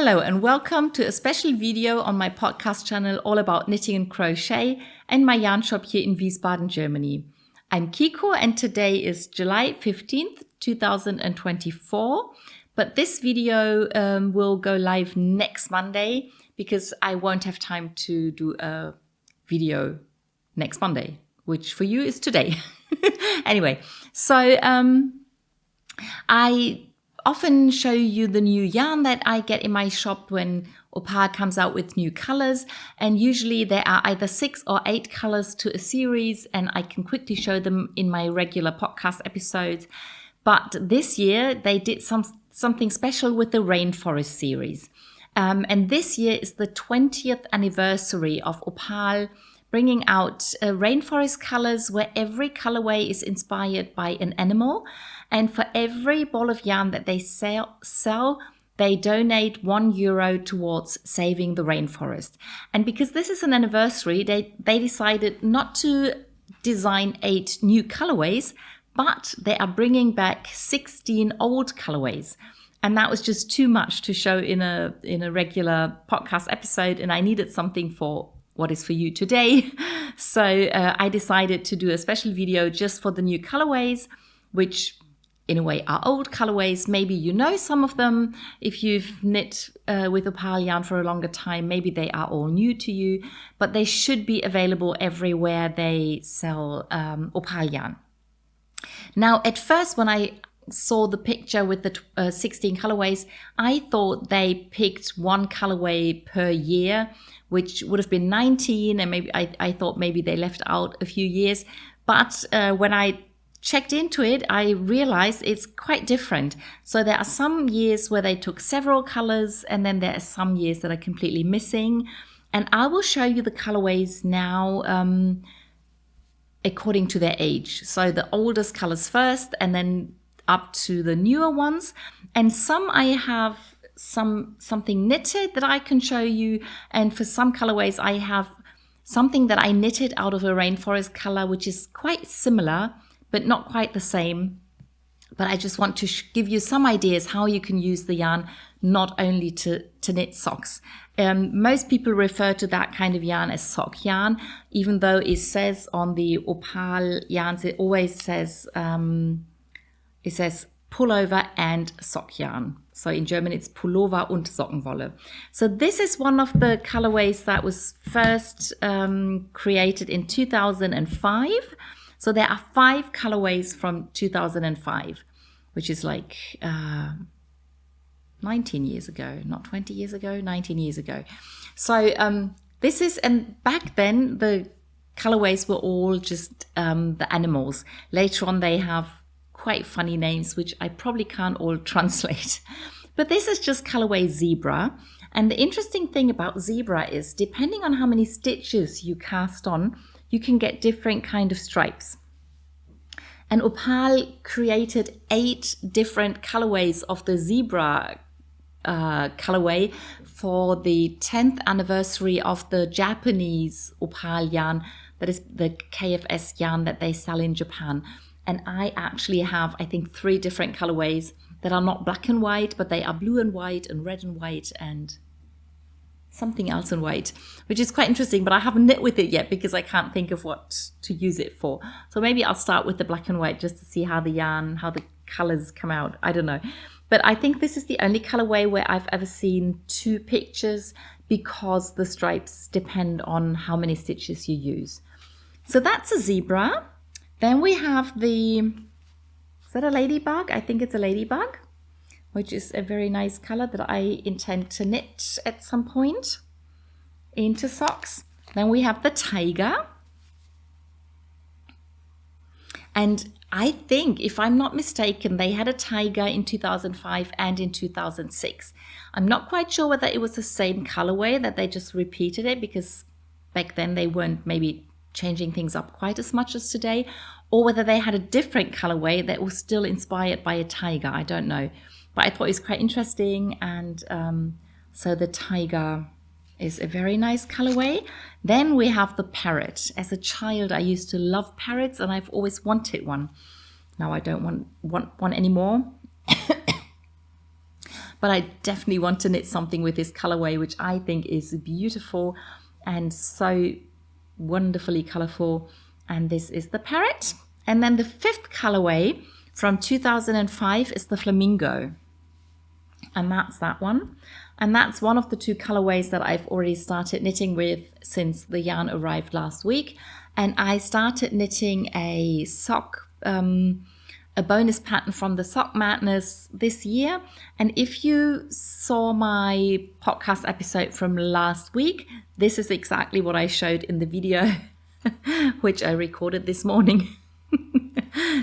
Hello and welcome to a special video on my podcast channel all about knitting and crochet and my yarn shop here in Wiesbaden, Germany. I'm Kiko and today is July 15th, 2024. But this video will go live next Monday because I won't have time to do a video next Monday, which for you is today. Anyway, so I often show you the new yarn that I get in my shop when Opal comes out with new colors, and usually there are either 6 or 8 colors to a series, and I can quickly show them in my regular podcast episodes. But this year they did something special with the Rainforest series, and this year is the 20th anniversary of Opal bringing out rainforest colors where every colorway is inspired by an animal. And for every ball of yarn that they sell, they donate €1 towards saving the rainforest. And because this is an anniversary, they decided not to design 8 new colorways, but they are bringing back 16 old colorways. And that was just too much to show in a regular podcast episode, and I needed something for what is for you today. So I decided to do a special video just for the new colorways, which in a way are old colorways. Maybe you know some of them. If you've knit with Opal yarn for a longer time, maybe they are all new to you, but they should be available everywhere they sell Opal yarn. Now, at first, when I saw the picture with the 16 colorways, I thought they picked one colorway per year, which would have been 19, and maybe I thought maybe they left out a few years. But when I checked into it, I realized it's quite different. So there are some years where they took several colors, and then there are some years that are completely missing. And I will show you the colorways now according to their age. So the oldest colors first, and then up to the newer ones. And some I have something knitted that I can show you. And for some colorways, I have something that I knitted out of a rainforest color, which is quite similar, but not quite the same. But I just want to give you some ideas how you can use the yarn, not only to knit socks. Most people refer to that kind of yarn as sock yarn, even though it says on the Opal yarns, it always says, pullover and sock yarn. So in German, it's Pullover und Sockenwolle. So this is one of the colorways that was first created in 2005. So there are 5 colorways from 2005, which is like 19 years ago, not 20 years ago, 19 years ago. So this is, and back then the colorways were all just the animals. Later on, they have quite funny names, which I probably can't all translate. But this is just colorway zebra. And the interesting thing about zebra is, depending on how many stitches you cast on, you can get different kind of stripes. And Opal created 8 different colorways of the zebra colorway for the 10th anniversary of the Japanese Opal yarn, that is the KFS yarn that they sell in Japan. And I actually have, I think, 3 different colorways that are not black and white, but they are blue and white and red and white and something else in white, which is quite interesting, but I haven't knit with it yet because I can't think of what to use it for. So maybe I'll start with the black and white just to see how the colors come out. I don't know. But I think this is the only colorway where I've ever seen 2 pictures, because the stripes depend on how many stitches you use. So that's a zebra. Then we have is that a ladybug? I think it's a ladybug, which is a very nice color that I intend to knit at some point into socks. Then we have the tiger. And I think, if I'm not mistaken, they had a tiger in 2005 and in 2006. I'm not quite sure whether it was the same colorway, that they just repeated it, because back then they weren't maybe changing things up quite as much as today, or whether they had a different colorway that was still inspired by a tiger. I don't know. But I thought it was quite interesting, and so the tiger is a very nice colorway. Then we have the parrot. As a child, I used to love parrots, and I've always wanted one. Now I don't want one anymore. but I definitely want to knit something with this colorway, which I think is beautiful and so wonderfully colorful. And this is the parrot. And then the 5th colorway from 2005 is the flamingo. And that's that one. And that's one of the 2 colorways that I've already started knitting with since the yarn arrived last week. And I started knitting a sock, a bonus pattern from the Sock Madness this year. And if you saw my podcast episode from last week, this is exactly what I showed in the video, which I recorded this morning.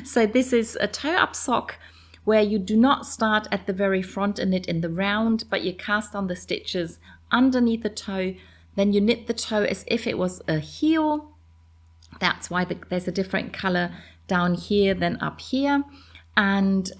So this is a toe-up sock where you do not start at the very front and knit in the round, but you cast on the stitches underneath the toe. Then you knit the toe as if it was a heel. That's why there's a different color down here than up here. And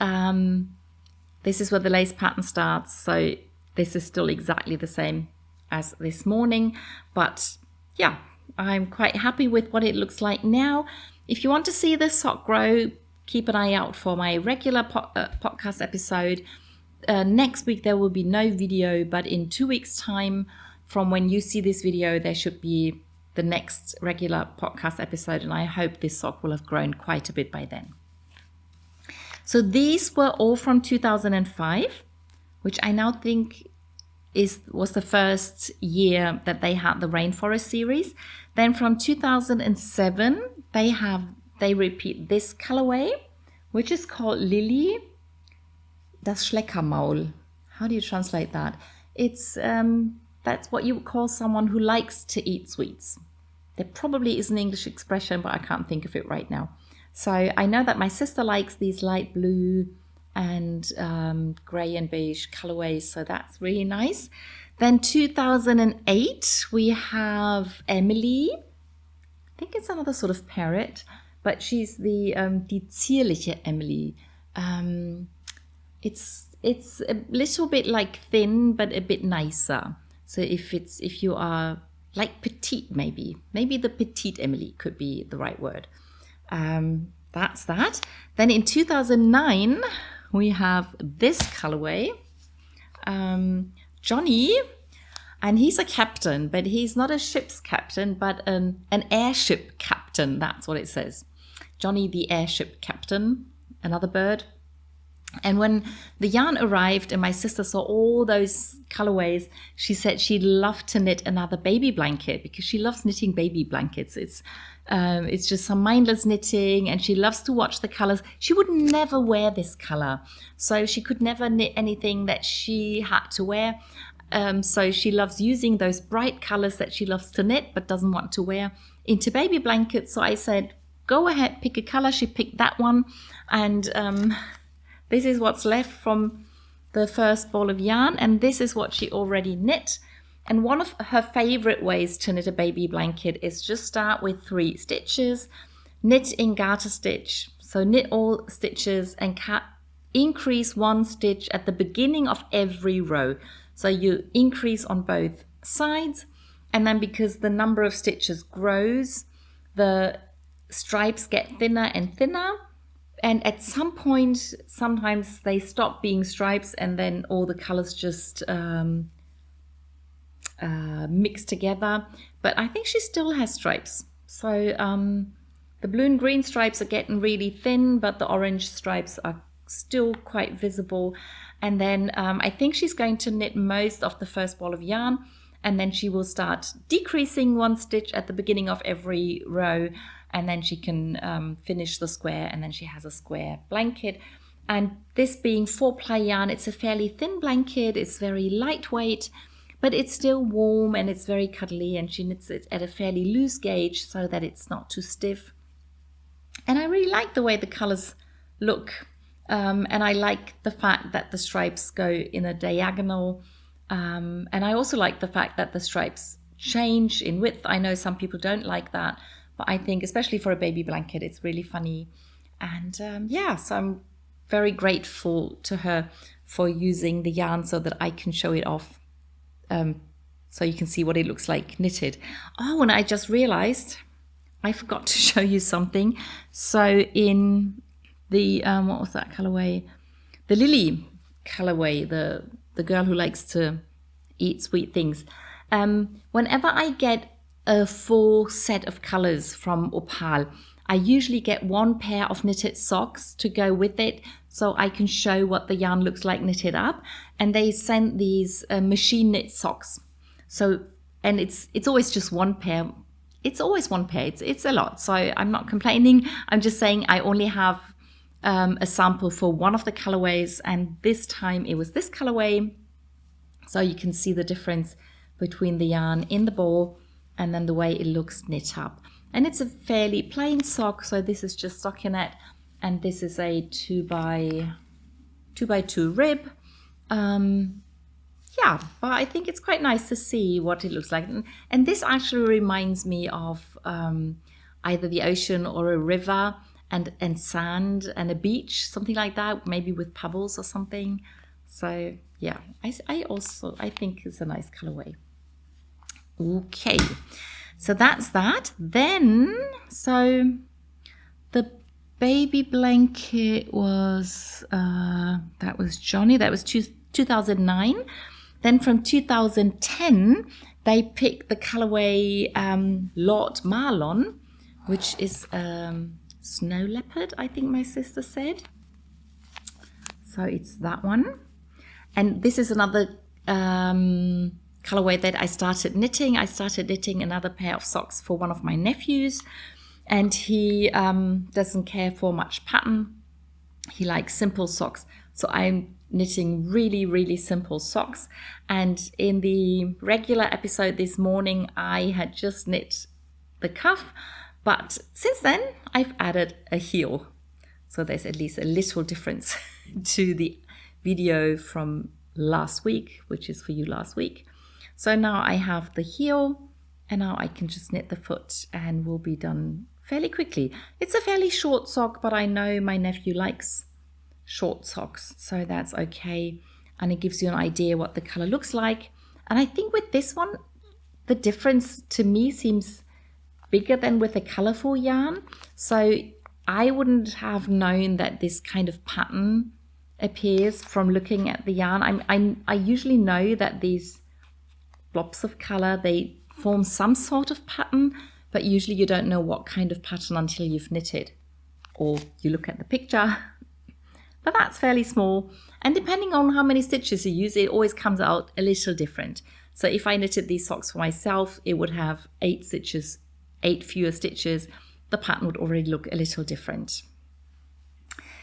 this is where the lace pattern starts. So this is still exactly the same as this morning. But yeah, I'm quite happy with what it looks like now. If you want to see this sock grow, keep an eye out for my regular podcast episode. Next week there will be no video, but in 2 weeks' time from when you see this video, there should be the next regular podcast episode, and I hope this sock will have grown quite a bit by then. So these were all from 2005, which I now think was the first year that they had the Rainforest series. Then from 2007, they repeat this colorway, which is called Lily, das Schleckermaul. How do you translate that? It's that's what you would call someone who likes to eat sweets. There probably is an English expression, but I can't think of it right now. So I know that my sister likes these light blue and gray and beige colorways, so that's really nice. Then 2008, we have Emily. I think it's another sort of parrot, but she's the die zierliche Emily. It's a little bit like thin, but a bit nicer. So if you are like petite, maybe the petite Emily could be the right word. That's that. Then in 2009, we have this colorway, Johnny, and he's a captain, but he's not a ship's captain, but an airship captain. That's what it says. Johnny the airship captain, another bird. And when the yarn arrived and my sister saw all those colorways, she said she'd love to knit another baby blanket because she loves knitting baby blankets. It's just some mindless knitting, and she loves to watch the colors. She would never wear this color, so she could never knit anything that she had to wear. So she loves using those bright colors that she loves to knit but doesn't want to wear into baby blankets. So I said, go ahead, pick a color. She picked that one, and this is what's left from the first ball of yarn, and this is what she already knit. And one of her favorite ways to knit a baby blanket is just start with 3 stitches, knit in garter stitch. So knit all stitches and increase 1 stitch at the beginning of every row. So you increase on both sides, and then because the number of stitches grows, the stripes get thinner and thinner. And at some point, sometimes they stop being stripes and then all the colors just mix together. But I think she still has stripes. So the blue and green stripes are getting really thin, but the orange stripes are still quite visible. And then I think she's going to knit most of the first ball of yarn, and then she will start decreasing 1 stitch at the beginning of every row, and then she can finish the square, and then she has a square blanket. And this being 4-ply yarn, it's a fairly thin blanket, it's very lightweight, but it's still warm and it's very cuddly, and she knits it at a fairly loose gauge so that it's not too stiff. And I really like the way the colors look, and I like the fact that the stripes go in a diagonal, and I also like the fact that the stripes change in width. I know some people don't like that, but I think especially for a baby blanket, it's really funny. And so I'm very grateful to her for using the yarn so that I can show it off, so you can see what it looks like knitted. Oh, and I just realized I forgot to show you something. So in the, what was that colorway? The Lily colorway, the the girl who likes to eat sweet things. Whenever I get a full set of colors from Opal, I usually get one pair of knitted socks to go with it so I can show what the yarn looks like knitted up. And they send these machine knit socks. So, and it's always just one pair. It's always one pair. It's a lot. So I'm not complaining. I'm just saying I only have a sample for one of the colorways. And this time it was this colorway. So you can see the difference between the yarn in the ball and then the way it looks knit up. And it's a fairly plain sock. So this is just stockinette, and this is a 2x2 rib. Yeah, but I think it's quite nice to see what it looks like. And this actually reminds me of either the ocean or a river and sand and a beach, something like that, maybe with pebbles or something. So yeah, I think it's a nice colorway. Okay, so that's that. Then, so the baby blanket was, that was Johnny, that was 2009. Then from 2010, they picked the colorway Lord Marlon, which is snow leopard, I think my sister said. So it's that one. And this is another colorway that I started knitting. I started knitting another pair of socks for one of my nephews. And he doesn't care for much pattern. He likes simple socks. So I'm knitting really, really simple socks. And in the regular episode this morning, I had just knit the cuff. But since then, I've added a heel. So there's at least a little difference to the video from last week, which is for you last week. So now I have the heel, and now I can just knit the foot and we'll be done fairly quickly. It's a fairly short sock, but I know my nephew likes short socks, so that's okay. And it gives you an idea what the color looks like. And I think with this one, the difference to me seems bigger than with a colorful yarn. So I wouldn't have known that this kind of pattern appears from looking at the yarn. I usually know that these blobs of color, they form some sort of pattern, but usually you don't know what kind of pattern until you've knitted or you look at the picture. But that's fairly small, and depending on how many stitches you use, it always comes out a little different. So if I knitted these socks for myself, it would have 8 stitches, 8 fewer stitches. The pattern would already look a little different.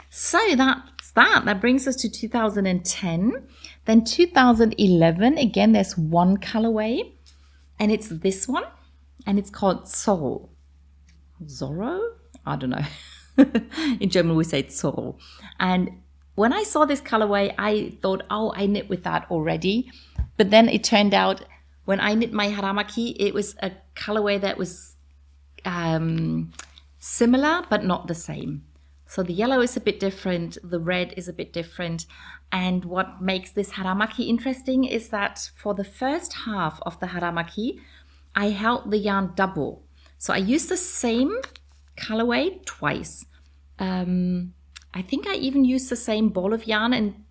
So that's that. That brings us to 2010. Then 2011, again, there's one colorway, and it's this one, and it's called Zorro. Zorro? I don't know. In German, we say Zorro. And when I saw this colorway, I thought, oh, I knit with that already. But then it turned out when I knit my Haramaki, it was a colorway that was similar, but not the same. So the yellow is a bit different. The red is a bit different. And what makes this Haramaki interesting is that for the first half of the Haramaki, I held the yarn double. So I used the same colorway twice. I think I even used the same ball of yarn and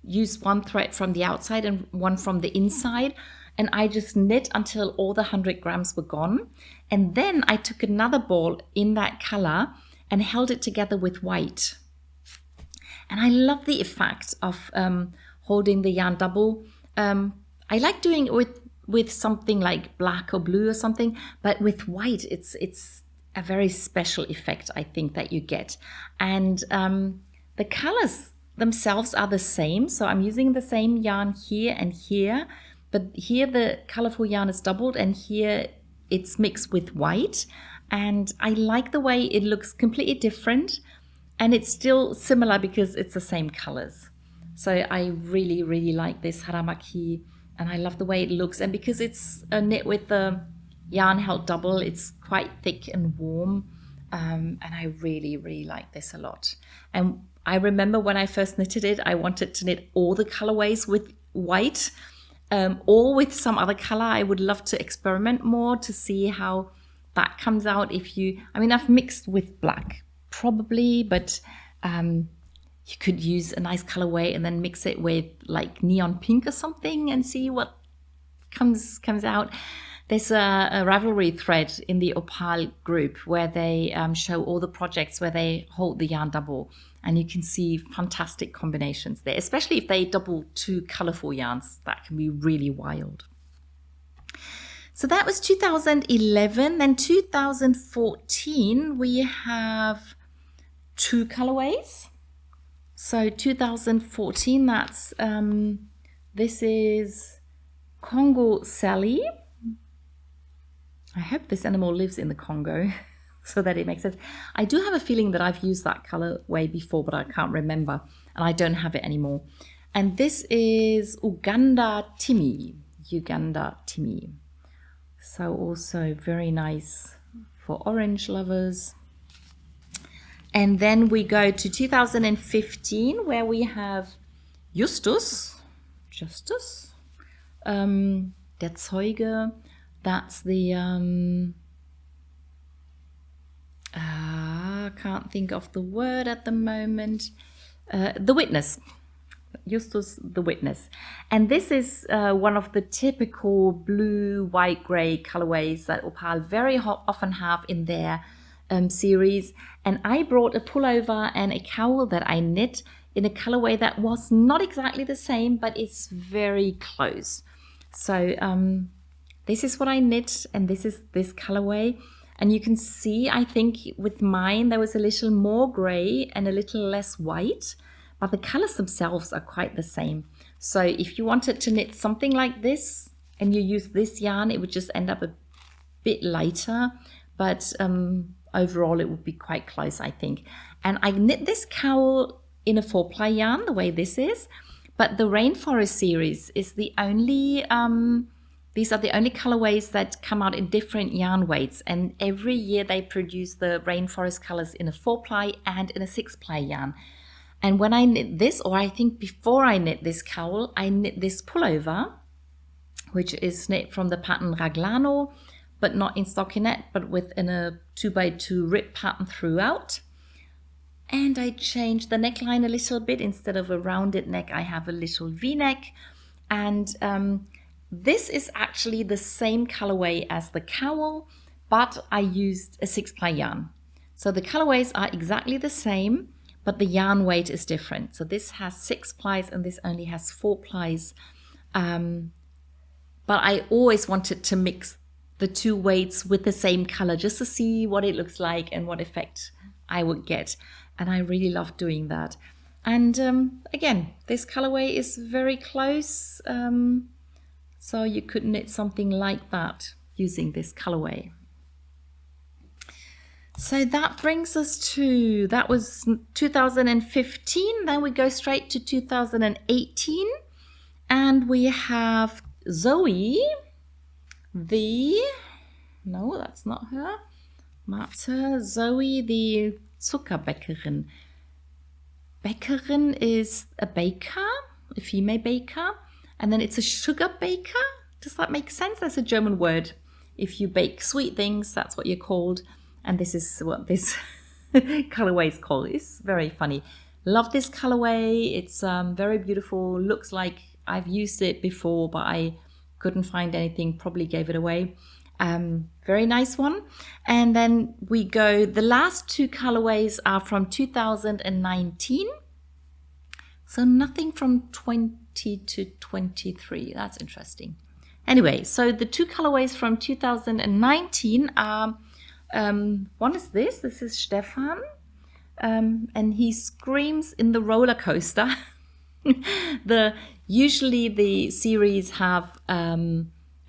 used one thread from the outside and one from the inside, and I just knit until all the 100 grams were gone. And then I took another ball in that color and held it together with white. And I love the effect of holding the yarn double. I like doing it with something like black or blue or something, but with white it's a very special effect, I think, that you get. And the colors themselves are the same. So I'm using the same yarn here and here, but here the colorful yarn is doubled and here it's mixed with white. And I like the way it looks completely different, and it's still similar because it's the same colors. So I really, really like this Haramaki, and I love the way it looks. And because it's a knit with the yarn held double, it's quite thick and warm, and I really, really like this a lot. And I remember when I first knitted it, I wanted to knit all the colorways with white or with some other color. I would love to experiment more to see how that comes out. I've mixed with black probably, but you could use a nice colorway and then mix it with like neon pink or something and see what comes out. There's a Ravelry thread in the Opal group where they show all the projects where they hold the yarn double, and you can see fantastic combinations there, especially if they double two colorful yarns. That can be really wild. So that was 2011. Then 2014, we have 2 colorways. So 2014, that's this is Congo Sally. I hope this animal lives in the Congo so that it makes sense. I do have a feeling that I've used that colorway before, but I can't remember, and I don't have it anymore. And this is Uganda Timmy. So also very nice for orange lovers. And then we go to 2015, where we have Justus, der Zeuge. That's the, can't think of the word at the moment. The Witness. Justus the Witness. And this is one of the typical blue, white, grey colorways that Opal very often have in their series. And I brought a pullover and a cowl that I knit in a colorway that was not exactly the same, but it's very close. So this is what I knit, and this is this colorway. And you can see, I think with mine, there was a little more grey and a little less white, but the colors themselves are quite the same. So if you wanted to knit something like this and you use this yarn, it would just end up a bit lighter, but overall it would be quite close, I think. And I knit this cowl in a 4-ply yarn, the way this is, but the Rainforest series is the only, these are the only colorways that come out in different yarn weights, and every year they produce the Rainforest colors in a 4-ply and in a 6-ply yarn. And when I knit this, or I think before I knit this cowl, I knit this pullover, which is knit from the pattern Raglano, but not in stockinette, but within a 2x2 rip pattern throughout. And I changed the neckline a little bit. Instead of a rounded neck, I have a little V-neck. And this is actually the same colorway as the cowl, but I used a 6-ply yarn. So the colorways are exactly the same, but the yarn weight is different. So this has 6 plies and this only has 4 plies. But I always wanted to mix the 2 weights with the same color just to see what it looks like and what effect I would get. And I really love doing that. And again, this colorway is very close. So you could knit something like that using this colorway. So that brings us to, that was 2015. Then we go straight to 2018. And we have Zoe, no, that's not her. That's her. Zoe, the Zuckerbäckerin. Bäckerin is a baker, a female baker. And then it's a sugar baker. Does that make sense? That's a German word. If you bake sweet things, that's what you're called. And this is what this colorway is called. It's very funny. Love this colorway. It's very beautiful. Looks like I've used it before, but I couldn't find anything. Probably gave it away. Very nice one. And then we go, the last 2 colorways are from 2019. So nothing from 20 to 23. That's interesting. Anyway, so the 2 colorways from 2019 are, one is this. This is Stefan. And he screams in the roller coaster. Usually the series have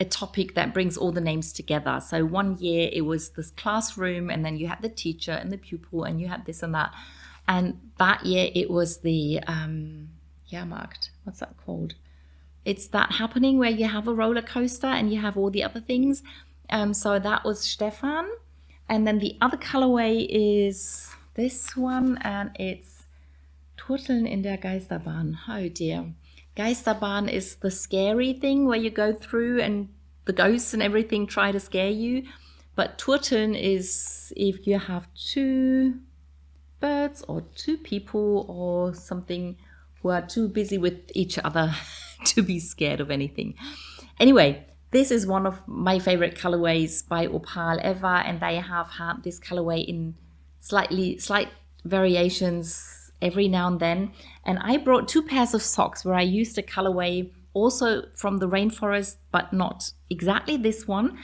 a topic that brings all the names together. So one year it was this classroom, and then you had the teacher and the pupil, and you had this and that. And that year it was the Jahrmarkt. What's that called? It's that happening where you have a roller coaster and you have all the other things. So that was Stefan. And then the other colorway is this one, and it's Turteln in der Geisterbahn. Oh dear. Geisterbahn is the scary thing where you go through and the ghosts and everything try to scare you. But Turteln is if you have 2 birds or 2 people or something who are too busy with each other to be scared of anything. Anyway, this is one of my favorite colorways by Opal ever, and they have had this colorway in slight variations every now and then. And I brought 2 pairs of socks where I used a colorway also from the Rainforest, but not exactly this one.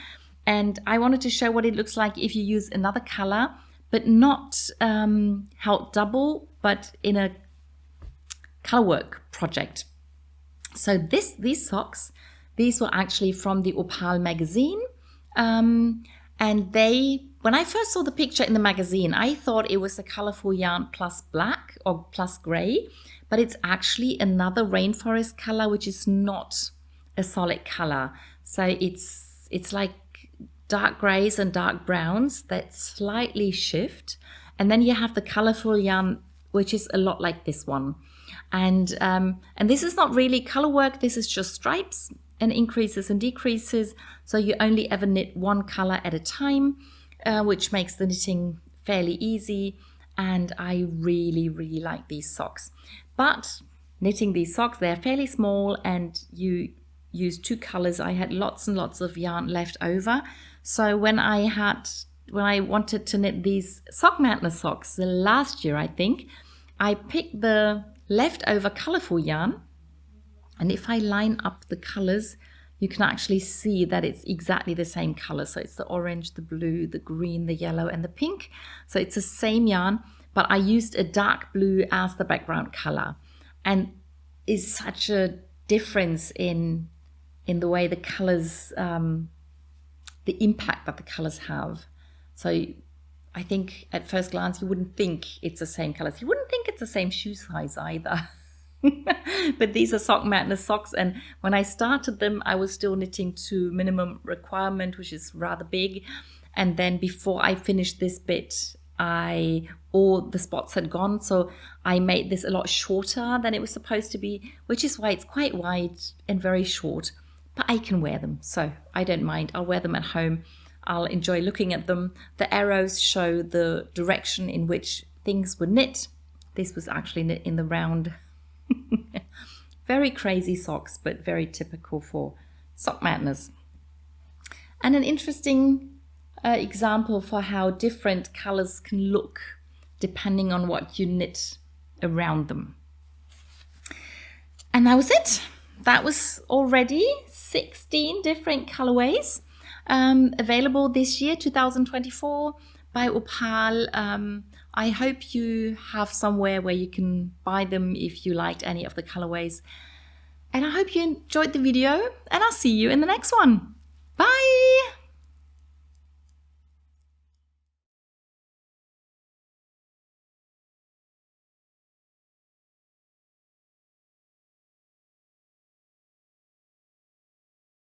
And I wanted to show what it looks like if you use another color, but not held double, but in a colorwork project. So these socks, these were actually from the Opal magazine. And when I first saw the picture in the magazine, I thought it was a colorful yarn plus black or plus gray, but it's actually another Rainforest color, which is not a solid color. So it's like dark grays and dark browns that slightly shift. And then you have the colorful yarn, which is a lot like this one. And this is not really color work. This is just stripes and increases and decreases. So you only ever knit one color at a time, which makes the knitting fairly easy. And I really, really like these socks. But knitting these socks, they're fairly small and you use 2 colors. I had lots and lots of yarn left over. So when I wanted to knit these Sock Madness socks last year, I think, I picked the leftover colorful yarn. And if I line up the colors, you can actually see that it's exactly the same color. So it's the orange, the blue, the green, the yellow, and the pink. So it's the same yarn, but I used a dark blue as the background color. And it's such a difference in the way the colors, the impact that the colors have. So I think at first glance, you wouldn't think it's the same colors. You wouldn't think it's the same shoe size either. But these are Sock Madness socks, and when I started them, I was still knitting to minimum requirement, which is rather big. And then before I finished this bit, all the spots had gone, so I made this a lot shorter than it was supposed to be, which is why it's quite wide and very short. But I can wear them, so I don't mind. I'll wear them at home. I'll enjoy looking at them. The arrows show the direction in which things were knit. This was actually knit in the round. Very crazy socks, but very typical for Sock Madness. And an interesting example for how different colors can look depending on what you knit around them. And that was it. That was already 16 different colorways available this year, 2024, by Opal. I hope you have somewhere where you can buy them if you liked any of the colorways. And I hope you enjoyed the video, and I'll see you in the next one. Bye!